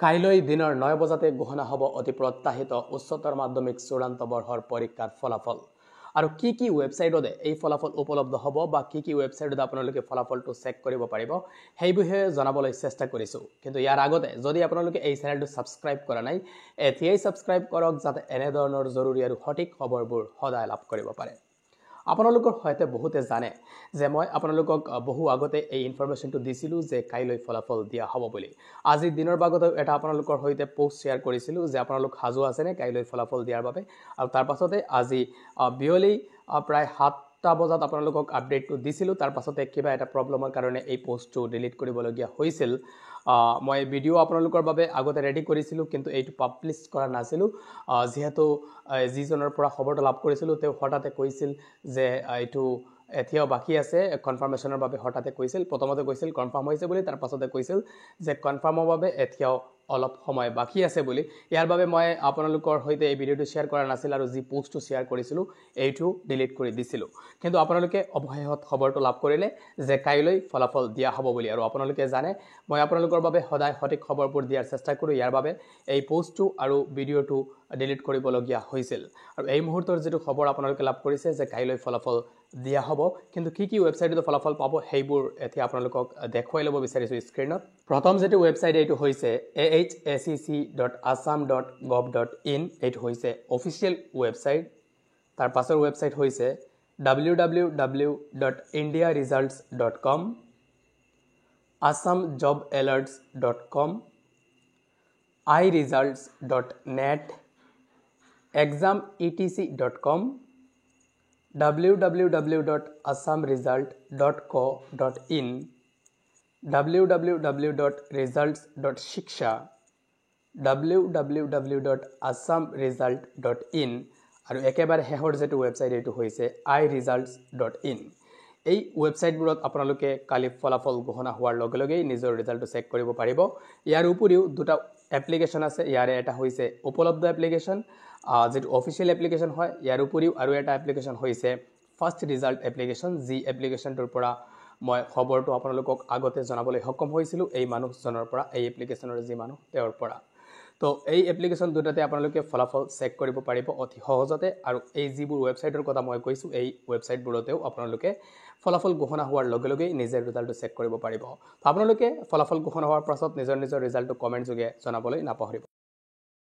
কাইলৈ দিনৰ 9 বজাতে ঘোষণা হ'ব অতি প্ৰত্যাশিত উচ্চতৰ মাধ্যমিক চূড়ান্ত বৰ্ষৰ পৰীক্ষাৰ ফলাফল আৰু কি ৱেবছাইটতে এই ফলাফল উপলব্ধ হ'ব বা কি ৱেবছাইটতে আপোনালোকে ফলাফলটো চেক কৰিব পাৰিব সেই বিষয়ে জনাবলৈ চেষ্টা কৰিছো কিন্তু ইয়াৰ আগতে যদি আপোনালোকে এই চেনেলটো সাবস্ক্ৰাইব কৰা নাই এতিয়াই সাবস্ক্ৰাইব কৰক যাতে এনে ধৰণৰ জৰুৰী আৰু সঠিক খবৰবোৰ সদায় লাভ কৰিব পাৰে আপোনালোকৰ হয়তো বহুতে জানে যে মই আপোনালোকক বহু আগতে এই ইনফৰমেশনটো দিছিলো যে কাইলৈ ফলাফল দিয়া হ'ব বুলি আজি দিনৰ ভাগত এটা আপোনালোকৰ হৈতে পোষ্ট শেয়াৰ কৰিছিলো যে আপোনালোক হাজু আছে নে কাইলৈ ফলাফল দিয়াৰ বাবে আৰু তাৰ পাছতে আজি বিয়লি প্ৰায় 7টা বজাত আপোনালোকক আপডেটটো দিছিলো তাৰ পাছতে কিবা এটা প্ৰবলেমৰ কাৰণে এই পোষ্টটো ডিলিট কৰিবলগীয়া হৈছিল মই ভিডিও আপোনালোকৰ বাবে আগতে ৰেডি কৰিছিলো কিন্তু এইটো পাবলিশ কৰা নাছিলো যেহেতু জিজনৰ পৰা খবৰটো লাভ কৰিছিলো তেওঁ হঠাতে কৈছিল যে এইটো এতিয়াও বাকি আছে কনফাৰ্মেশনৰ বাবে হঠাতে কৈছিল প্ৰথমতে কৈছিল কনফাৰ্ম হৈছে বুলি তাৰ পাছতে কৈছিল যে কনফাৰ্মৰ বাবে এতিয়াও অলপ সময় বাকি আছে বুলি ইয়াৰ বাবে মই আপোনালোকৰ হৈতে এই ভিডিওটো শেয়াৰ কৰা নাছিল আৰু যি পোষ্টটো শেয়াৰ কৰিছিলো এইটো ডিলিট কৰি দিছিলো কিন্তু আপোনালোকে অৱহেহত খবৰটো লাভ কৰিলে যে কাইলৈ ফলাফল দিয়া হ'ব বুলি আৰু আপোনালোকে জানে মই আপোনালোকৰ বাবে সদায় সঠিক খবৰবোৰ দিয়াৰ চেষ্টা কৰো ইয়াৰ বাবে এই পোষ্টটো আৰু ভিডিওটো ডিলিট কৰিবলগীয়া হৈছিল আৰু এই মুহূৰ্তৰ যেটো খবৰ আপোনালোকে লাভ কৰিছে যে কাইলৈ ফলাফল দিয়া হ'ব কিন্তু কি ৱেবছাইটত ফলাফল পাব হেইবোৰ এতিয়া আপোনালোকক দেখুৱাই ল'ব বিচাৰিছো স্ক্ৰিনত প্ৰথম যেটো ৱেবছাইট এইটো হৈছে ahsec.assam.gov.in এইটো হৈছে অফিচিয়েল ৱেবছাইট তাৰ পাছৰ ৱেবছাইট হৈছে www.indiaresults.com assamjobalerts.com iresults.net exametc.com www.assamresult.co.in www.results.shiksha www.assamresult.in আৰু একেবাৰে হেহৰ যেটো ৱেবছাইট এইটো হৈছে iresults.in এই ৱেবছাইটবোৰত আপোনালোকে কালি ফলাফল ঘোষণা হোৱাৰ লগে লগে নিজৰ ৰিজাল্টটো চেক কৰিব পাৰিব ইয়াৰ উপৰিও দুটা এপ্লিকেশন আছে ইয়াৰে এটা হৈছে উপলব্ধ এপ্লিকেশন যেটো অফিচিয়েল এপ্লিকেশন হয় ইয়াৰ উপৰিও আৰু এটা এপ্লিকেশন হৈছে ফাৰ্স্ট ৰিজাল্ট এপ্লিকেশন যি এপ্লিকেশনটোৰ পৰা মই খবৰটো আপোনালোকক আগতে জনাবলৈ সক্ষম হৈছিলো এই মানুহজনৰ পৰা এই এপ্লিকেশনৰ যি মানুহ তেওঁৰ পৰা তো এই এপ্লিকেশন দুটাতে আপোনালোকে ফলাফল চেক কৰিব পাৰিব অতি সহজতে আৰু এই যিবোৰ ৱেবছাইটৰ কথা মই কৈছো এই ৱেবছাইটবোৰতেও আপোনালোকে ফলাফল ঘোষণা হোৱাৰ লগে লগে নিজৰ ৰিজাল্টটো চেক কৰিব পাৰিব আপোনালোকে ফলাফল ঘোষণা হোৱাৰ পাছত নিজৰ ৰিজাল্টটো কমেন্ট যোগে জনাবলৈ নাপাহৰিব